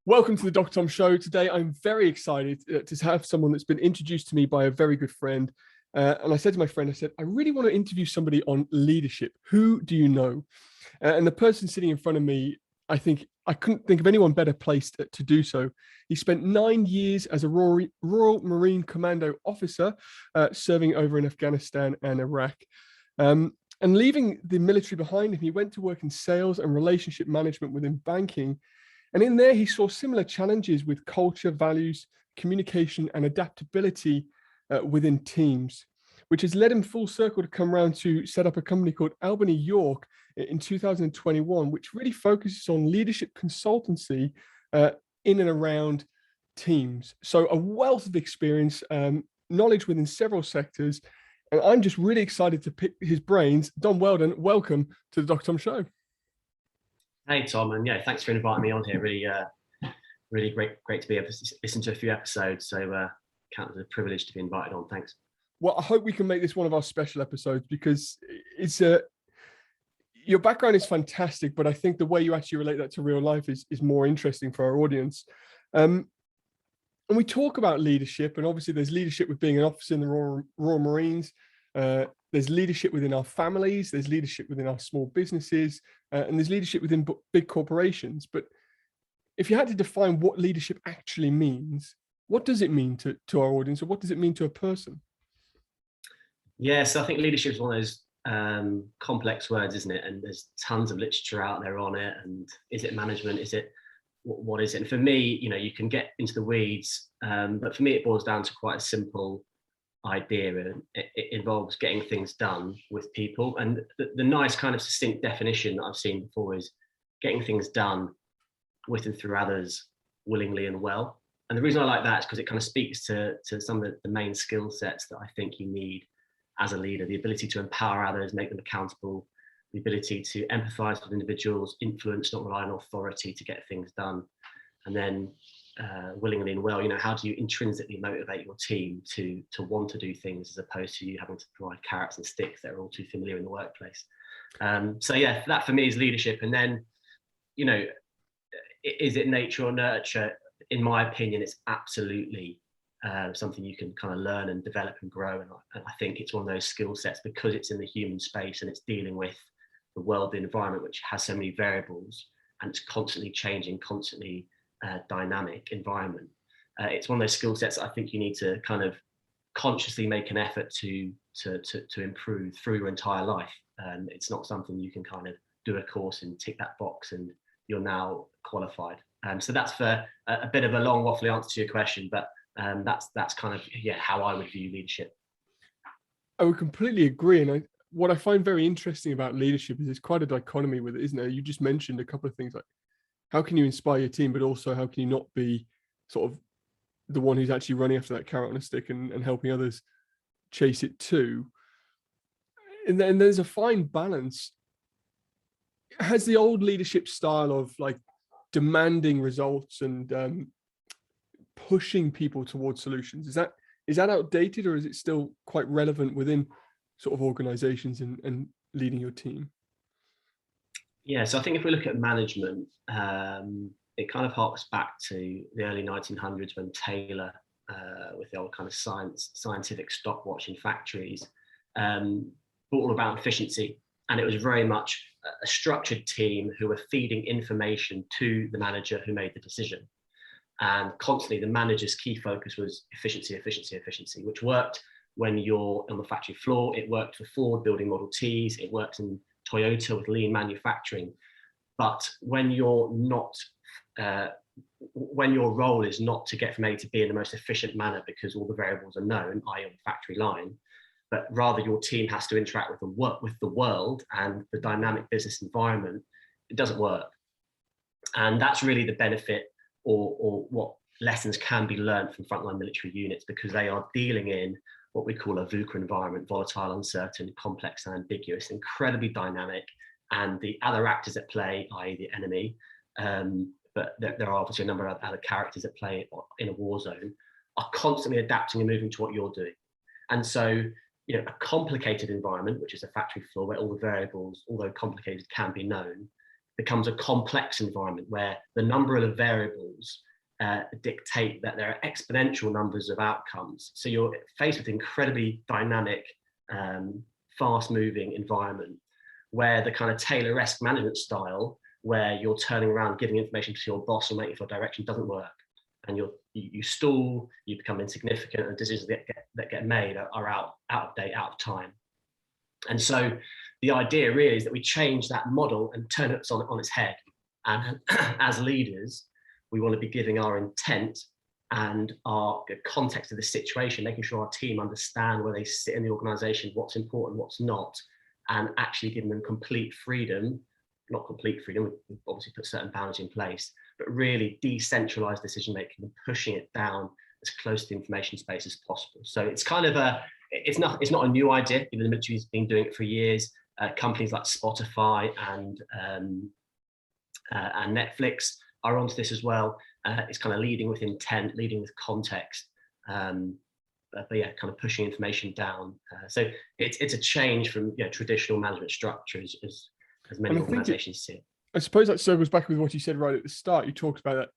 Welcome to the Dr. Tom Show. Today, I'm very excited to have someone that's been introduced to me by a very good friend. And I said to my friend, I really want to interview somebody on leadership. Who do you know? And the person sitting in front of me, I couldn't think of anyone better placed to do so. He spent 9 years as a Royal Marine Commando Officer, serving over in Afghanistan and Iraq. And leaving the military behind him, he went to work in sales and relationship management within banking. And in there, he saw similar challenges with culture, values, communication, and adaptability within teams, which has led him full circle to come around to set up a company called Albany York in 2021, which really focuses on leadership consultancy in and around teams. So a wealth of experience, knowledge within several sectors. And I'm just really excited to pick his brains. Dom Weldon, welcome to the Dr. Tom Show. Hey, Tom, and yeah, thanks for inviting me on here. Really great to be able to listen to a few episodes. So count it as a privilege to be invited on. Thanks. Well, I hope we can make this one of our special episodes because it's your background is fantastic, but I think the way you actually relate that to real life is more interesting for our audience. And we talk about leadership, and obviously there's leadership with being an officer in the Royal Marines. There's leadership within our families, there's leadership within our small businesses, and there's leadership within big corporations. But if you had to define what leadership actually means, what does it mean to our audience, or what does it mean to a person? Yeah, so I think leadership is one of those complex words, isn't it? And there's tons of literature out there on it. And is it management? Is it what is it? And for me, you can get into the weeds, but for me, it boils down to quite a simple idea, and it involves getting things done with people. And the nice kind of succinct definition that I've seen before is getting things done with and through others willingly and well. And the reason I like that is because it kind of speaks to some of the main skill sets that I think you need as a leader: the ability to empower others, make them accountable, the ability to empathize with individuals, influence, not rely on authority to get things done, and then willingly and well, how do you intrinsically motivate your team to want to do things as opposed to you having to provide carrots and sticks that are all too familiar in the workplace. So yeah, that for me is leadership. And then, is it nature or nurture? In my opinion, it's absolutely something you can kind of learn and develop and grow. And I think it's one of those skill sets because it's in the human space and it's dealing with the world, the environment, which has so many variables and it's constantly changing, constantly dynamic environment. It's one of those skill sets that I think you need to kind of consciously make an effort to improve through your entire life. It's not something you can kind of do a course and tick that box and you're now qualified. So that's for a bit of a long waffly answer to your question, but that's kind of how I would view leadership. I would completely agree. And what I find very interesting about leadership is there's quite a dichotomy with it, isn't there? You just mentioned a couple of things like how can you inspire your team, but also how can you not be sort of the one who's actually running after that carrot on a stick and helping others chase it too. And then there's a fine balance. Has the old leadership style of like demanding results and pushing people towards solutions, is that outdated, or is it still quite relevant within sort of organizations and leading your team? Yeah, so I think if we look at management, it kind of harks back to the early 1900s when Taylor, with the old kind of scientific stopwatch in factories, brought all about efficiency. And it was very much a structured team who were feeding information to the manager who made the decision. And constantly the manager's key focus was efficiency, which worked when you're on the factory floor. It worked for Ford building Model Ts. It worked in Toyota with lean manufacturing. But when you're not, when your role is not to get from A to B in the most efficient manner because all the variables are known, i.e. on the factory line, but rather your team has to interact with the world and the dynamic business environment, it doesn't work. And that's really the benefit or what lessons can be learned from frontline military units, because they are dealing in what we call a VUCA environment: volatile, uncertain, complex, and ambiguous, incredibly dynamic. And the other actors at play, i.e. the enemy, but there are obviously a number of other characters at play in a war zone, are constantly adapting and moving to what you're doing. And so, a complicated environment, which is a factory floor where all the variables, although complicated, can be known, becomes a complex environment where the number of variables dictate that there are exponential numbers of outcomes. So you're faced with incredibly dynamic, fast-moving environment where the kind of Taylor-esque management style, where you're turning around, giving information to your boss and waiting for direction, doesn't work. And you stall, you become insignificant, and decisions that get made are out of date, out of time. And so the idea really is that we change that model and turn it on its head. And as leaders, we want to be giving our intent and our context of the situation, making sure our team understand where they sit in the organization, what's important, what's not, and actually giving them complete freedom, not complete freedom, we obviously put certain boundaries in place, but really decentralized decision making and pushing it down as close to the information space as possible. So it's kind of it's not a new idea. Even the military's been doing it for years. Companies like Spotify and Netflix are onto this as well. It's kind of leading with intent, leading with context, but yeah, kind of pushing information down. So it's a change from traditional management structures as many organizations see it. I suppose that circles back with what you said right at the start. You talked about that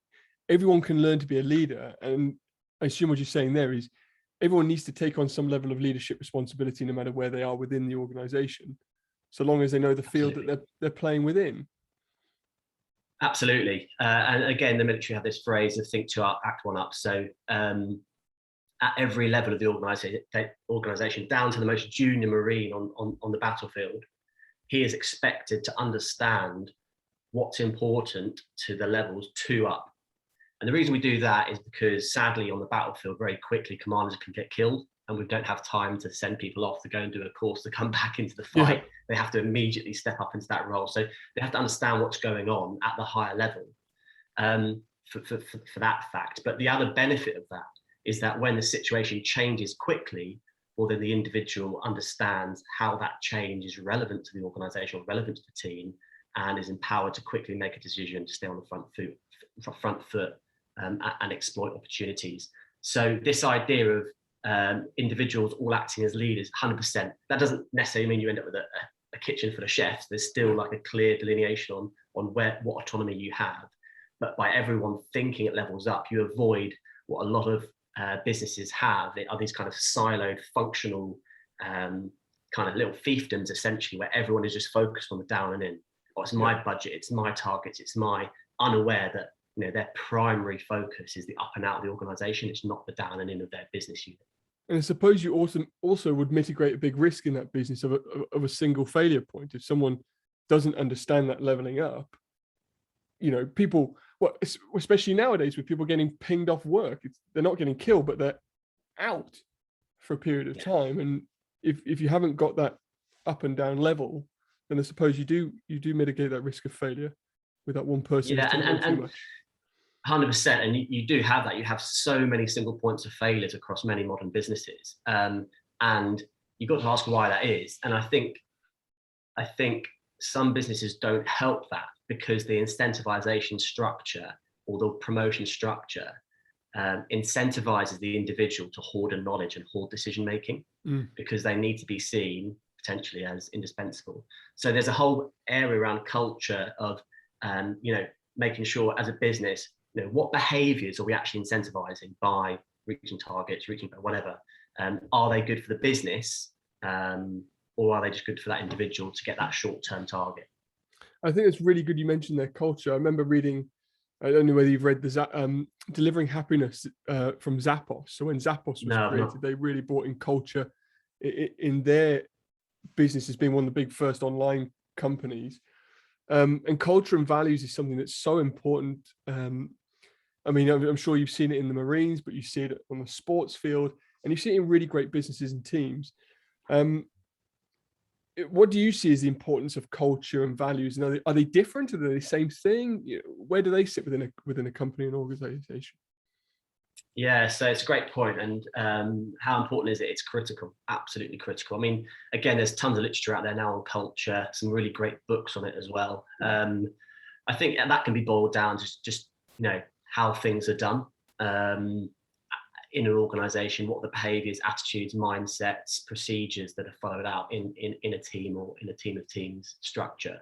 everyone can learn to be a leader, and I assume what you're saying there is everyone needs to take on some level of leadership responsibility, no matter where they are within the organization, so long as they know the field that they're playing within. Absolutely. And again, the military have this phrase of think two up, act one up. So at every level of the organization, down to the most junior Marine on the battlefield, he is expected to understand what's important to the levels 2 up. And the reason we do that is because sadly on the battlefield, very quickly, commanders can get killed and we don't have time to send people off to go and do a course to come back into the fight. Yeah. They have to immediately step up into that role. So they have to understand what's going on at the higher level for that fact. But the other benefit of that is that when the situation changes quickly, well, then the individual understands how that change is relevant to the organization or relevant to the team, and is empowered to quickly make a decision to stay on the front foot and exploit opportunities. So this idea of individuals all acting as leaders, 100%, that doesn't necessarily mean you end up with a kitchen full of chefs. There's still like a clear delineation on what autonomy you have. But by everyone thinking at levels up, you avoid what a lot of businesses have. They are these kind of siloed, functional kind of little fiefdoms, essentially, where everyone is just focused on the down and in. Oh, it's my budget, it's my targets, it's my, unaware that their primary focus is the up and out of the organization. It's not the down and in of their business unit. And I suppose you also would mitigate a big risk in that business of a single failure point. If someone doesn't understand that leveling up, people, especially nowadays with people getting pinged off work, they're not getting killed, but they're out for a period of time. And if you haven't got that up and down level, then I suppose you do mitigate that risk of failure with that one person. Yeah, and 100%. And you do have that. You have so many single points of failures across many modern businesses. And you've got to ask why that is. And I think some businesses don't help that because the incentivization structure or the promotion structure incentivizes the individual to hoard knowledge and hoard decision making because they need to be seen potentially as indispensable. So there's a whole area around culture of making sure as a business, what behaviors are we actually incentivizing by reaching targets, reaching whatever? Are they good for the business, or are they just good for that individual to get that short-term target? I think it's really good you mentioned their culture. I remember reading, I don't know whether you've read the Delivering Happiness from Zappos. So when Zappos was created, they really brought in culture in their business as being one of the big first online companies. And culture and values is something that's so important. I'm sure you've seen it in the Marines, but you see it on the sports field, and you see it in really great businesses and teams. What do you see as the importance of culture and values? And are they different? Are they the same thing? Where do they sit within a company and organization? Yeah, so it's a great point. And how important is it? It's critical, absolutely critical. I mean, again, there's tons of literature out there now on culture, some really great books on it as well. I think that can be boiled down to just how things are done in an organization, what the behaviors, attitudes, mindsets, procedures that are followed out in a team or in a team of teams structure.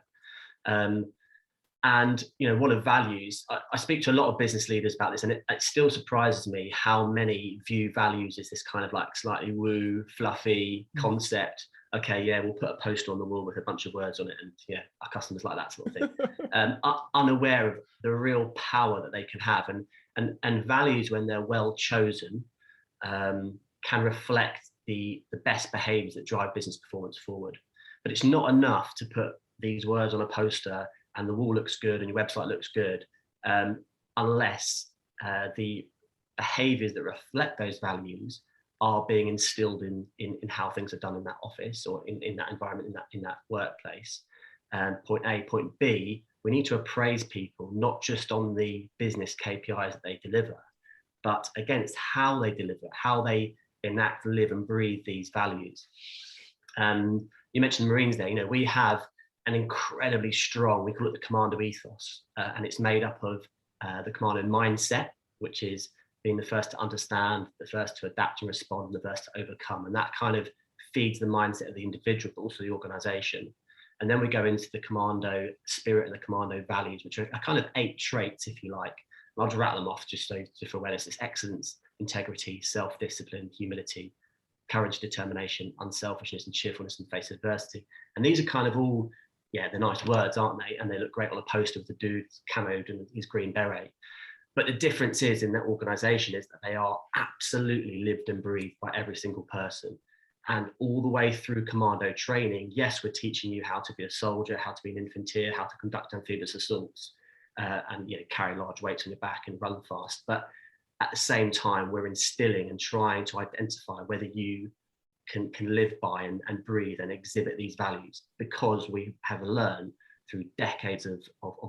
And what are values? I speak to a lot of business leaders about this, and it still surprises me how many view values as this kind of like slightly woo, fluffy concept. Okay, yeah, we'll put a poster on the wall with a bunch of words on it, and yeah, our customers like that sort of thing. Unaware of the real power that they can have, and values, when they're well chosen, can reflect the best behaviors that drive business performance forward. But it's not enough to put these words on a poster and the wall looks good and your website looks good, unless the behaviors that reflect those values are being instilled in how things are done in that office or in that environment, in that workplace. Point A. Point B, we need to appraise people, not just on the business KPIs that they deliver, but against how they deliver, how they enact, live and breathe these values. You mentioned Marines there. We have an incredibly strong, we call it the Commando ethos, and it's made up of the Commando mindset, which is being the first to understand, the first to adapt and respond, and the first to overcome. And that kind of feeds the mindset of the individual, but also the organization. And then we go into the Commando spirit and the Commando values, which are kind of 8 traits, if you like. And I'll just rattle them off just for awareness. It's excellence, integrity, self-discipline, humility, courage, determination, unselfishness, and cheerfulness in the face of adversity. And these are kind of all, they're nice words, aren't they? And they look great on a poster with the dude camoed and his green beret. But the difference is in that organization is that they are absolutely lived and breathed by every single person. And all the way through commando training, yes, we're teaching you how to be a soldier, how to be an infanteer, how to conduct amphibious assaults, and carry large weights on your back and run fast. But at the same time, we're instilling and trying to identify whether you can live by and breathe and exhibit these values, because we have learned through decades of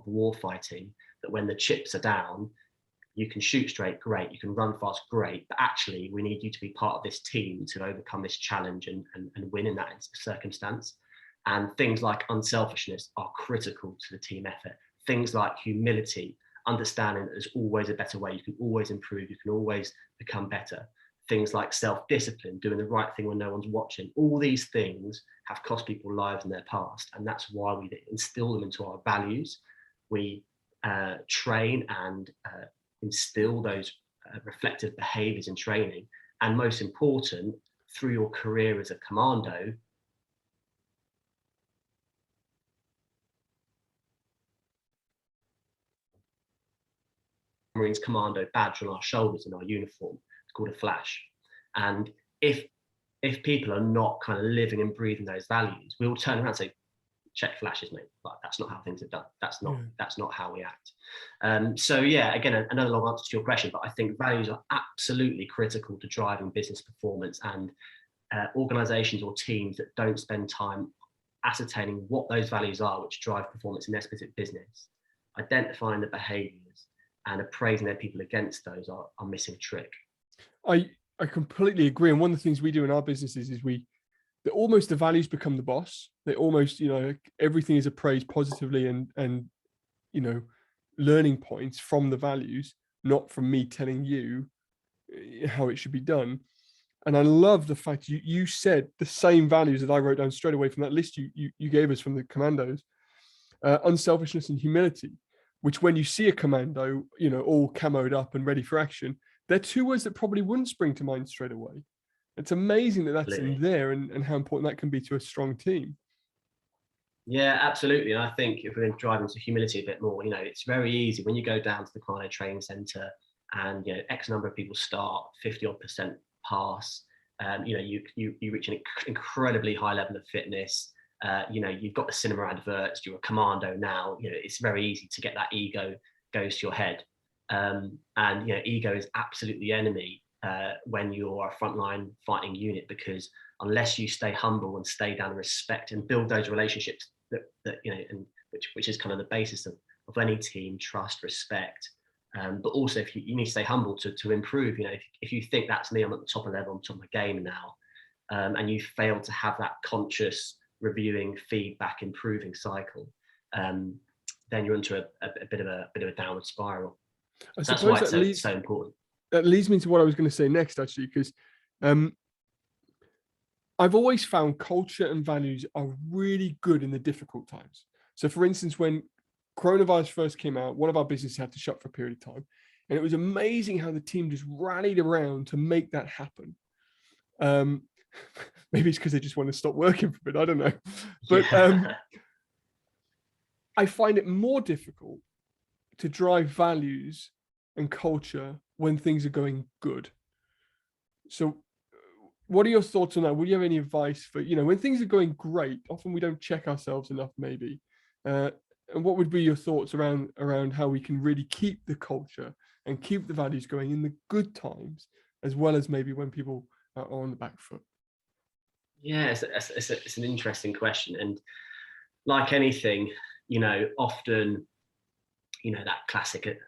war fighting that when the chips are down, you can shoot straight, great, you can run fast, great, but actually we need you to be part of this team to overcome this challenge and win in that circumstance. And things like unselfishness are critical to the team effort. Things like humility, understanding that there's always a better way, you can always improve, you can always become better. Things like self-discipline, doing the right thing when no one's watching. All these things have cost people lives in their past, and that's why we instill them into our values. We train and instill those reflective behaviors in training, and most important, through your career as a commando, Marines Commando badge on our shoulders in our uniform. It's called a flash. And if people are not kind of living and breathing those values, we will turn around and say, check flashes, mate. Like, that's not how things are done. That's not how we act. So yeah, again, another long answer to your question, but I think values are absolutely critical to driving business performance, and organizations or teams that don't spend time ascertaining what those values are which drive performance in their specific business, identifying the behaviors and appraising their people against those are missing a trick. I completely agree. And one of the things we do in our businesses is the values become the boss. They almost, everything is appraised positively and learning points from the values, not from me telling you how it should be done. And I love the fact you said the same values that I wrote down straight away from that list you gave us from the commandos, unselfishness and humility, which when you see a commando, all camoed up and ready for action, they're 2 words that probably wouldn't spring to mind straight away. It's amazing that that's in there and how important that can be to a strong team. Yeah, absolutely. And I think if we're going to drive into humility a bit more, it's very easy when you go down to the Commando Training Centre and, X number of people start, 50% pass, you reach an incredibly high level of fitness. You've got the cinema adverts, you're a commando now, it's very easy to get that ego goes to your head. And ego is absolutely the enemy when you're a frontline fighting unit, because unless you stay humble and stay down and respect and build those relationships that and which is kind of the basis of any team, trust, respect, but also if you need to stay humble to improve. If you think that's me, I'm at the top of level, I'm top of my game now, and you fail to have that conscious reviewing, feedback, improving cycle, then you're into a bit of a downward spiral. So that's why it's so important. That leads me to what I was going to say next, actually, because I've always found culture and values are really good in the difficult times. So for instance, when coronavirus first came out, one of our businesses had to shut for a period of time. And it was amazing how the team just rallied around to make that happen. Maybe it's because they just want to stop working for a bit, I don't know. But I find it more difficult to drive values and culture when things are going good. So what are your thoughts on that? Would you have any advice for, when things are going great, often we don't check ourselves enough, maybe. And what would be your thoughts around how we can really keep the culture and keep the values going in the good times, as well as maybe when people are on the back foot? Yeah, it's an interesting question. And like anything, often, that classic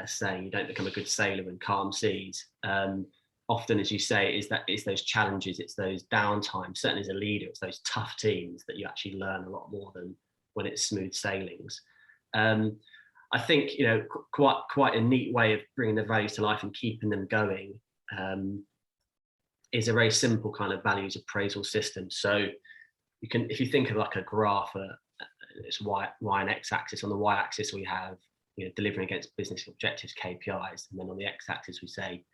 saying, you don't become a good sailor in calm seas. Often, as you say, it's those challenges, it's those downtimes. Certainly as a leader, it's those tough teams that you actually learn a lot more than when it's smooth sailings. I think, quite a neat way of bringing the values to life and keeping them going is a very simple kind of values appraisal system. So if you think of like a graph, it's Y and X axis. On the Y axis, we have, delivering against business objectives, KPIs. And then on the X axis, we say,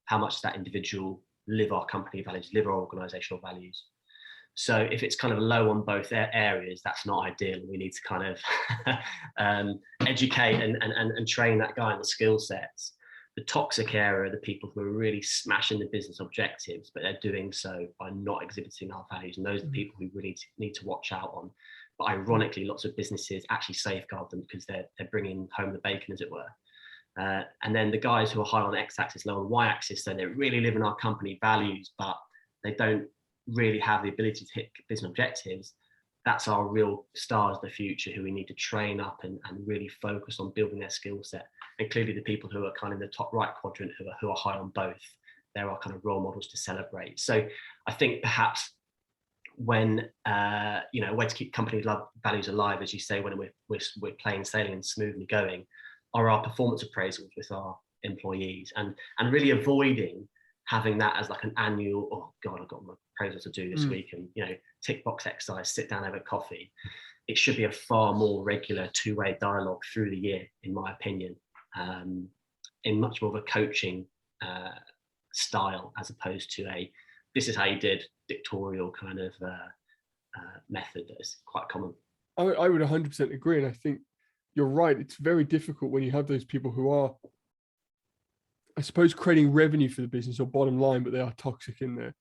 how much does that individual live our company values, live our organizational values? So if it's kind of low on both areas, that's not ideal. We need to kind of educate and train that guy in the skill sets. The toxic area are the people who are really smashing the business objectives, but they're doing so by not exhibiting our values. And those are the people we really need to watch out on. But ironically, lots of businesses actually safeguard them because they're bringing home the bacon, as it were. And then the guys who are high on the X-axis, low on the Y-axis, so they're really living our company values, but they don't really have the ability to hit business objectives. That's our real stars of the future, who we need to train up and really focus on building their skill set. And clearly the people who are kind of in the top right quadrant, who are high on both, they're our kind of role models to celebrate. So I think perhaps when, a way to keep company values alive, as you say, when we're plain sailing and smoothly going, are our performance appraisals with our employees, and really avoiding having that as like an annual, oh God, I've got my appraisal to do this week, and tick box exercise, sit down, have a coffee. It should be a far more regular two-way dialogue through the year, in my opinion, in much more of a coaching style, as opposed to this is how you did dictatorial kind of method that is quite common. I would 100% agree. And I think you're right. It's very difficult when you have those people who are, I suppose, creating revenue for the business or bottom line, but they are toxic in there.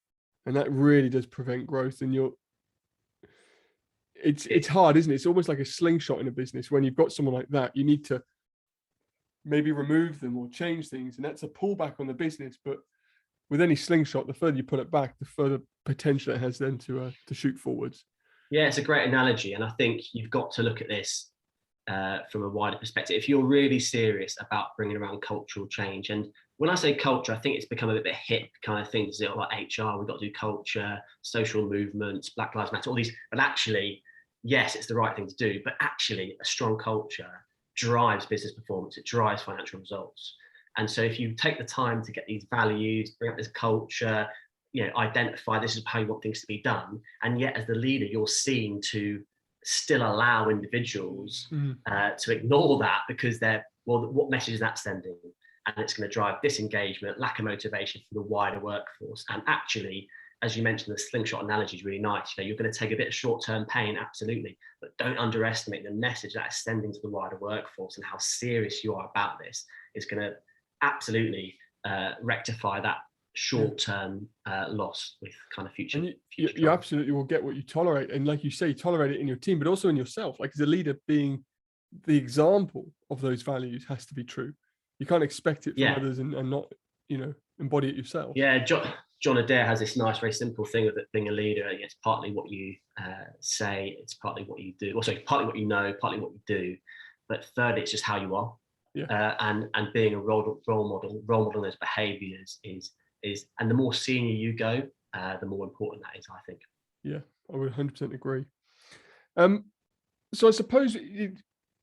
And that really does prevent growth. And it's hard, isn't it? It's almost like a slingshot in a business. When you've got someone like that, you need to maybe remove them or change things. And that's a pullback on the business. But with any slingshot, the further you pull it back, the further potential it has then to shoot forwards. Yeah, it's a great analogy. And I think you've got to look at this from a wider perspective. If you're really serious about bringing around cultural change, and when I say culture, I think it's become a bit of a hip kind of thing to say, like HR, we've got to do culture, social movements, Black Lives Matter, all these. But actually, yes, it's the right thing to do. But actually, a strong culture drives business performance. It drives financial results. And so if you take the time to get these values, bring up this culture, identify this is how you want things to be done, and yet as the leader, you're seen to still allow individuals to ignore that because what message is that sending? And it's going to drive disengagement, lack of motivation for the wider workforce. And actually, as you mentioned, the slingshot analogy is really nice. You're going to take a bit of short-term pain, absolutely, but don't underestimate the message that is sending to the wider workforce, and how serious you are about this is going to absolutely rectify that short-term loss with kind of future. And you absolutely will get what you tolerate. And like you say, tolerate it in your team, but also in yourself. Like as a leader, being the example of those values has to be true. You can't expect it from others and not, embody it yourself. Yeah, John Adair has this nice, very simple thing of it being a leader. It's partly what you say, it's partly what you do. Also, partly what you know, partly what you do. But thirdly, it's just how you are. Yeah. And being a role model those behaviours is, and the more senior you go, the more important that is, I think. Yeah, I would 100% agree. So I suppose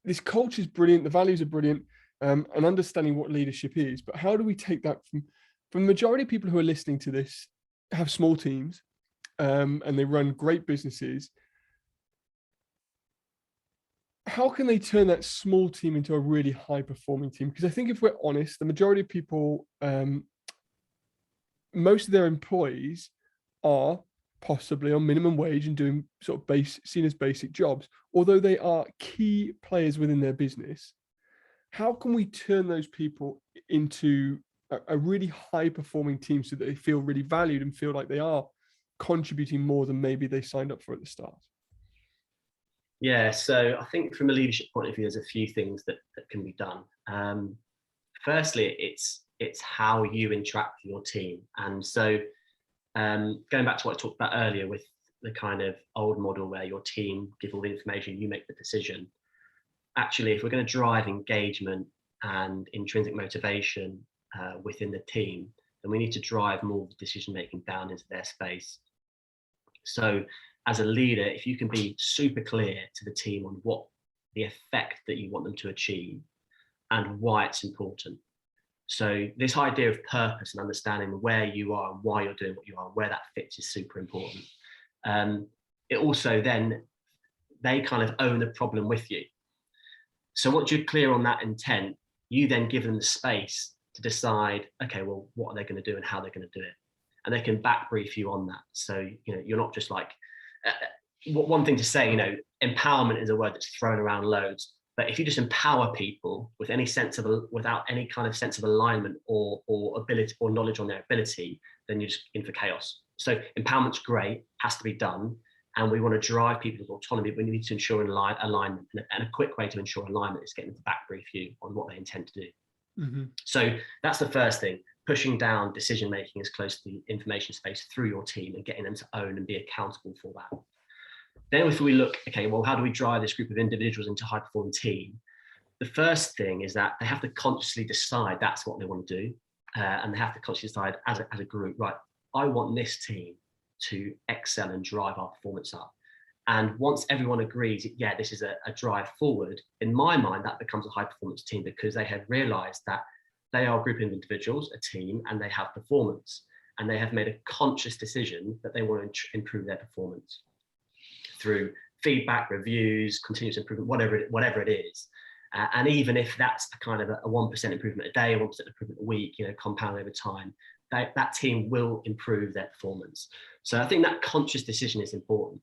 this culture is brilliant, the values are brilliant, and understanding what leadership is, but how do we take that from the majority of people who are listening to this have small teams, and they run great businesses. how can they turn that small team into a really high performing team? Because I think if we're honest, the majority of people, most of their employees are possibly on minimum wage and doing sort of seen as basic jobs, although they are key players within their business. How can we turn those people into a really high performing team so that they feel really valued and feel like they are contributing more than maybe they signed up for at the start? Yeah, so I think from a leadership point of view, there's a few things that can be done. Firstly, it's how you interact with your team. And so going back to what I talked about earlier with the kind of old model where your team give all the information, you make the decision. Actually, if we're going to drive engagement and intrinsic motivation within the team, then we need to drive more decision making down into their space. So as a leader, if you can be super clear to the team on what the effect that you want them to achieve and why it's important. So this idea of purpose and understanding where you are and why you're doing what you are, where that fits is super important. It also then, they kind of own the problem with you. So once you're clear on that intent, you then give them the space to decide, okay, well, what are they going to do and how they're going to do it? And they can back brief you on that. So, you're not just like, one thing to say, empowerment is a word that's thrown around loads. But if you just empower people with without any kind of sense of alignment or ability or knowledge on their ability, then you're just in for chaos. So empowerment's great, has to be done. And we want to drive people with autonomy, but we need to ensure alignment. And a quick way to ensure alignment is getting them to back brief you on what they intend to do. Mm-hmm. So that's the first thing, pushing down decision making as close to the information space through your team and getting them to own and be accountable for that. Then if we look, okay, well, how do we drive this group of individuals into a high performing team? The first thing is that they have to consciously decide that's what they want to do. And they have to consciously decide as a group, right, I want this team to excel and drive our performance up. And once everyone agrees, yeah, this is a drive forward, in my mind, that becomes a high performance team because they have realized that they are a group of individuals, a team, and they have performance. And they have made a conscious decision that they want to improve their performance through feedback, reviews, continuous improvement, whatever it is. And even if that's a kind of a 1% improvement a day, a 1% improvement a week, compound over time, that team will improve their performance. So I think that conscious decision is important.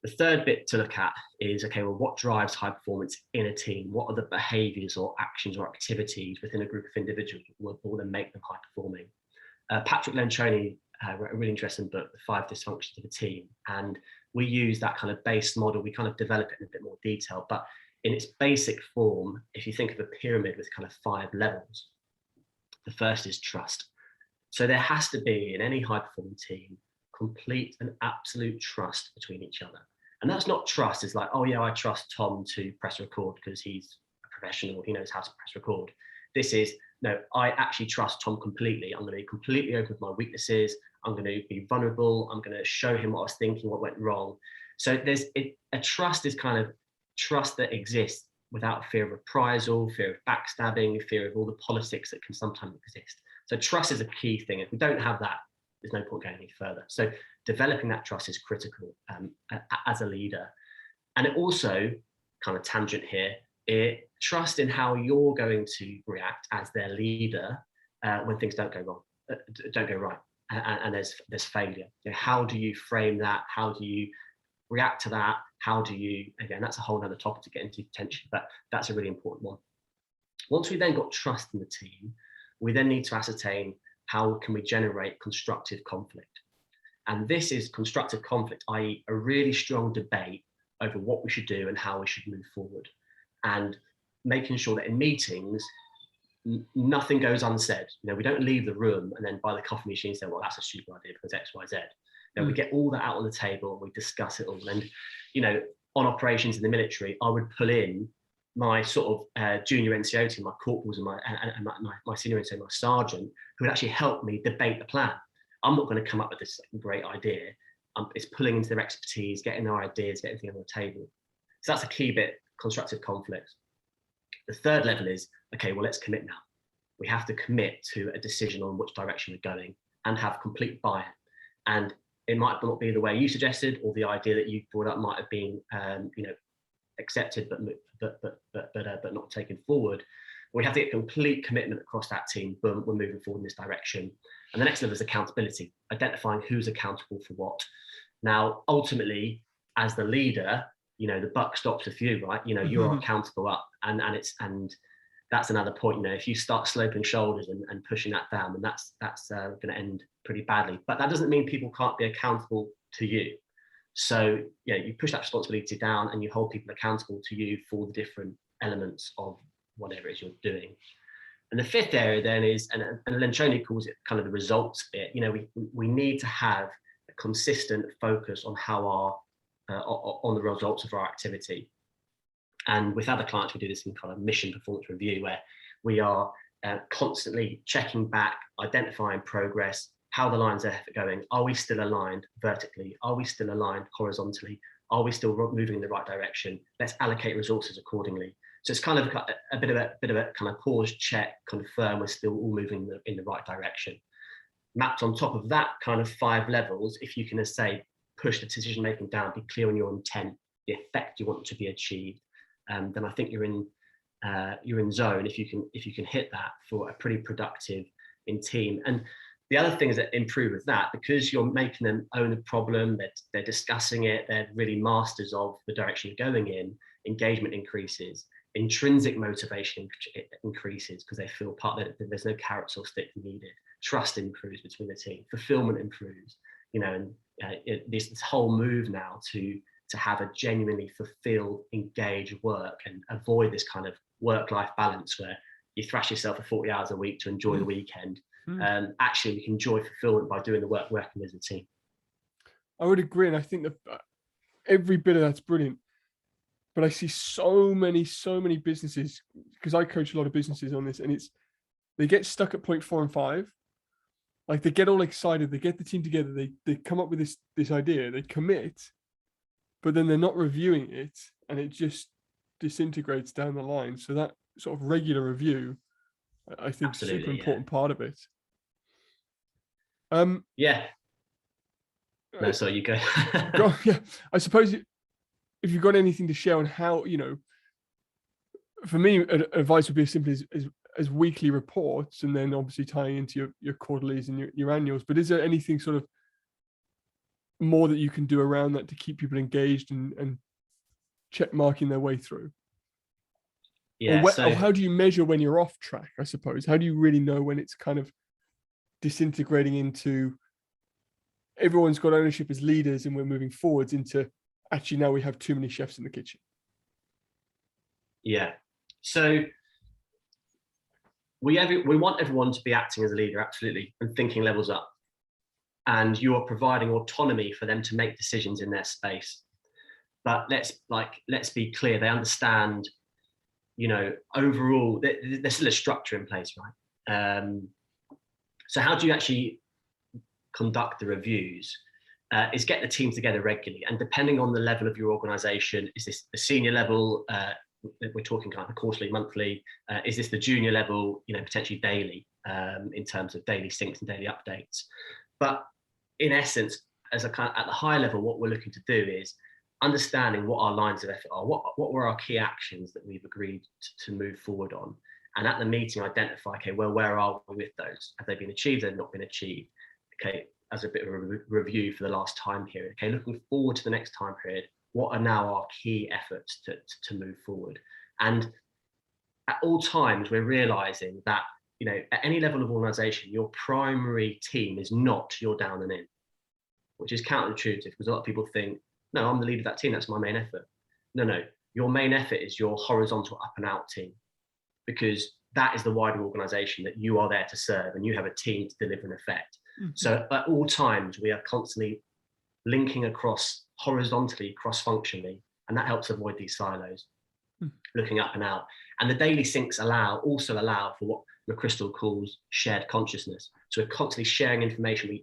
The third bit to look at is, okay, well, what drives high performance in a team? What are the behaviors or actions or activities within a group of individuals that will then make them high performing? Patrick Lencioni wrote a really interesting book, The 5 Dysfunctions of a Team. And we use that kind of base model. We kind of develop it in a bit more detail, but in its basic form, if you think of a pyramid with kind of 5 levels, the first is trust. So there has to be, in any high performing team, complete and absolute trust between each other. And that's not trust. It's like, oh yeah, I trust Tom to press record because he's a professional. He knows how to press record. This is, no, I actually trust Tom completely. I'm going to be completely open with my weaknesses. I'm going to be vulnerable. I'm going to show him what I was thinking, what went wrong. So a trust is kind of trust that exists without fear of reprisal, fear of backstabbing, fear of all the politics that can sometimes exist. So trust is a key thing. If we don't have that, there's no point going any further. So developing that trust is critical as a leader. And it also, kind of tangent here, trust in how you're going to react as their leader when things don't go right, and there's failure. How do you frame that? How do you react to that? How do you, again, that's a whole other topic to get into potentially, but that's a really important one. Once we then got trust in the team, we then need to ascertain how can we generate constructive conflict. And this is constructive conflict, i.e. a really strong debate over what we should do and how we should move forward. And making sure that in meetings, nothing goes unsaid. We don't leave the room and then by the coffee machine say, well, that's a stupid idea because X, Y, Z. We get all that out on the table and we discuss it all. And, on operations in the military, I would pull in my sort of junior NCO team, my corporals and my senior NCO, my sergeant, who would actually help me debate the plan. I'm not going to come up with this great idea. It's pulling into their expertise, getting their ideas, getting things on the table. So that's a key bit, constructive conflict. The third level is, okay, well, let's commit now. We have to commit to a decision on which direction we're going and have complete buy-in. And it might not be the way you suggested, or the idea that you brought up might have been, accepted but not taken forward. We have to get complete commitment across that team. Boom, we're moving forward in this direction. And the next level is accountability, identifying who's accountable for what. Now, ultimately, as the leader, the buck stops with you, right? You're accountable up, and that's another point. If you start sloping shoulders and pushing that down, then that's going to end pretty badly. But that doesn't mean people can't be accountable to you. So you push that responsibility down and you hold people accountable to you for the different elements of whatever it is you're doing. And the fifth area then is, and Lencioni calls it kind of the results bit. We need to have a consistent focus on how on the results of our activity. And with other clients, we do this in kind of mission performance review, where we are constantly checking back, identifying progress, how the lines are going. Are we still aligned vertically? Are we still aligned horizontally? Are we still moving in the right direction? Let's allocate resources accordingly. So it's kind of a bit of a kind of pause, check, confirm we're still all moving in the right direction. Mapped on top of that kind of 5 levels, if you can push the decision making down, be clear on your intent, the effect you want to be achieved, then I think you're in zone if you can hit that for a pretty productive team. And the other things that improve with that, because you're making them own a problem, they're discussing it, they're really masters of the direction you're going in, engagement increases, intrinsic motivation increases because they feel there's no carrots or sticks needed, trust improves between the team, fulfillment improves, and this whole move now to have a genuinely fulfilled, engaged work and avoid this kind of work-life balance where you thrash yourself for 40 hours a week to enjoy the weekend. Actually, we can enjoy fulfillment by doing the work, working as a team. I would agree, and I think that every bit of that's brilliant. But I see so many businesses, because I coach a lot of businesses on this, and they get stuck at point 4 and 5. Like, they get all excited, they get the team together, they come up with this idea, they commit, but then they're not reviewing it, and it just disintegrates down the line. So that sort of regular review, I think, is a super important part of it. Yeah. No, so you go. Yeah, I suppose if you've got anything to share on how, for me, advice would be as simple as weekly reports, and then obviously tying into your quarterlies and your annuals. But is there anything sort of more that you can do around that to keep people engaged and check marking their way through? Yeah. Or how do you measure when you're off track, I suppose? How do you really know when it's kind of disintegrating into everyone's got ownership as leaders and we're moving forwards into actually now we have too many chefs in the kitchen? Yeah. So we want everyone to be acting as a leader, absolutely, and thinking levels up. And you are providing autonomy for them to make decisions in their space. But let's be clear, they understand, overall, there's still a structure in place, right? So how do you actually conduct the reviews? Is get the team together regularly, and depending on the level of your organization, is this the senior level? We're talking kind of quarterly, monthly. Is this the junior level? Potentially daily, in terms of daily syncs and daily updates. But in essence, at the high level, what we're looking to do is understanding what our lines of effort are. What were our key actions that we've agreed to move forward on? And at the meeting, identify, okay, well, where are we with those? Have they been achieved? Have they not been achieved? Okay, as a bit of a review for the last time period. Okay, looking forward to the next time period, what are now our key efforts to move forward? And at all times, we're realizing that, at any level of organization, your primary team is not your down and in, which is counterintuitive because a lot of people think, no, I'm the leader of that team, that's my main effort. No, your main effort is your horizontal up and out team, because that is the wider organization that you are there to serve, and you have a team to deliver an effect. Mm-hmm. So at all times, we are constantly linking across horizontally, cross-functionally, and that helps avoid these silos, looking up and out. And the daily syncs also allow for what McChrystal calls shared consciousness. So we're constantly sharing information.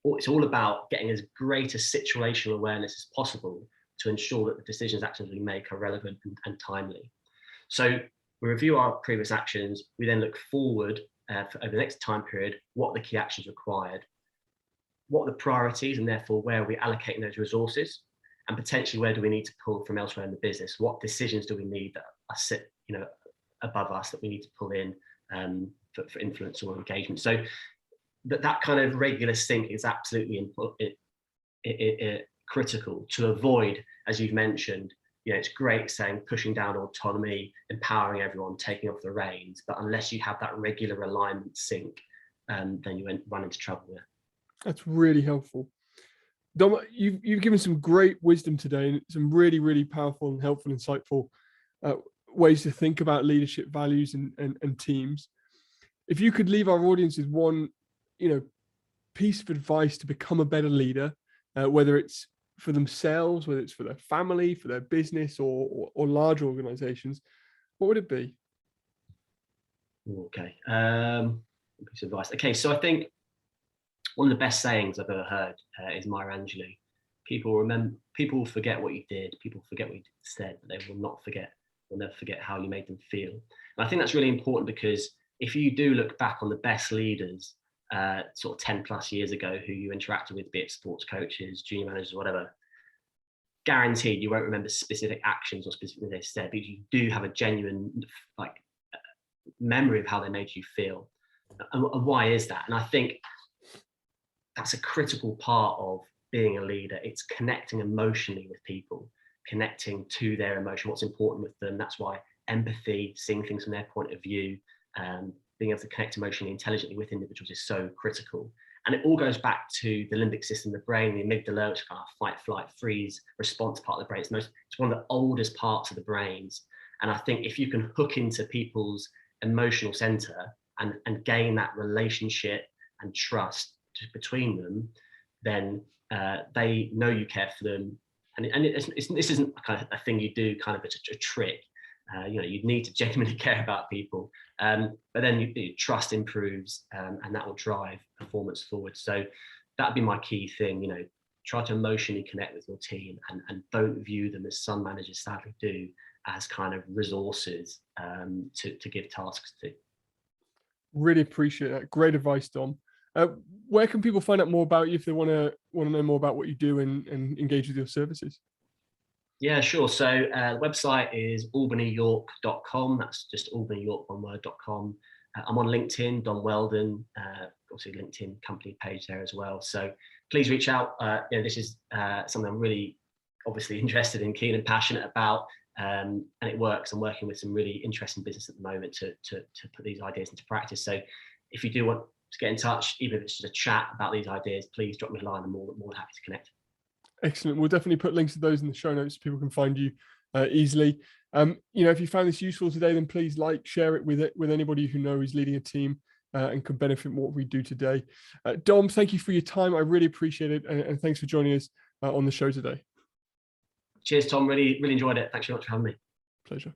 It's all about getting as great a situational awareness as possible to ensure that the decisions, actions we make are relevant and timely. So we review our previous actions. We then look forward over the next time period, what are the key actions required, what are the priorities, and therefore where are we allocating those resources, and potentially where do we need to pull from elsewhere in the business? What decisions do we need that are sit, above us that we need to pull in for influence or engagement? So that kind of regular sync is absolutely critical to avoid, as you've mentioned. It's great saying pushing down autonomy, empowering everyone, taking off the reins, but unless you have that regular alignment sync, then you run into trouble with. That's really helpful. Dom, you've given some great wisdom today, and some really, really powerful and helpful, insightful ways to think about leadership values and teams. If you could leave our audience with one, piece of advice to become a better leader, whether it's for themselves, whether it's for their family, for their business, or large organizations, what would it be? Okay, piece of advice. Okay, so I think one of the best sayings I've ever heard is Maya Angelou. People forget what you did, people forget what you said, but they will never forget how you made them feel. And I think that's really important, because if you do look back on the best leaders, sort of 10 plus years ago, who you interacted with, be it sports coaches, junior managers, whatever, guaranteed you won't remember specific actions or specific things they said, but you do have a genuine memory of how they made you feel. And why is that? And I think that's a critical part of being a leader. It's connecting emotionally with people, connecting to their emotion, what's important with them. That's why empathy, seeing things from their point of view, being able to connect emotionally, intelligently with individuals is so critical. And it all goes back to the limbic system, the brain, the amygdala, which is kind of fight, flight, freeze response part of the brain. It's one of the oldest parts of the brains. And I think if you can hook into people's emotional center and gain that relationship and trust between them, then they know you care for them. And this isn't kind of a thing you do kind of a trick. You need to genuinely care about people, but then trust improves, and that will drive performance forward. So that'd be my key thing. Try to emotionally connect with your team, and don't view them, as some managers sadly do, as kind of resources to give tasks to. Really appreciate that. Great advice, Dom. Where can people find out more about you if they want to know more about what you do and engage with your services? Yeah, sure. So the website is albanyyork.com. That's just albanyyork.com. I'm on LinkedIn, Dom Weldon, obviously LinkedIn company page there as well. So please reach out. This is something I'm really obviously interested in, keen and passionate about, and it works. I'm working with some really interesting business at the moment to put these ideas into practice. So if you do want to get in touch, even if it's just a chat about these ideas, please drop me a line. I'm more than happy to connect. Excellent. We'll definitely put links to those in the show notes so people can find you easily. If you found this useful today, then please share it with anybody who knows is leading a team and could benefit from what we do today. Dom, thank you for your time. I really appreciate it. And thanks for joining us on the show today. Cheers, Tom. Really, really enjoyed it. Thanks very much for having me. Pleasure.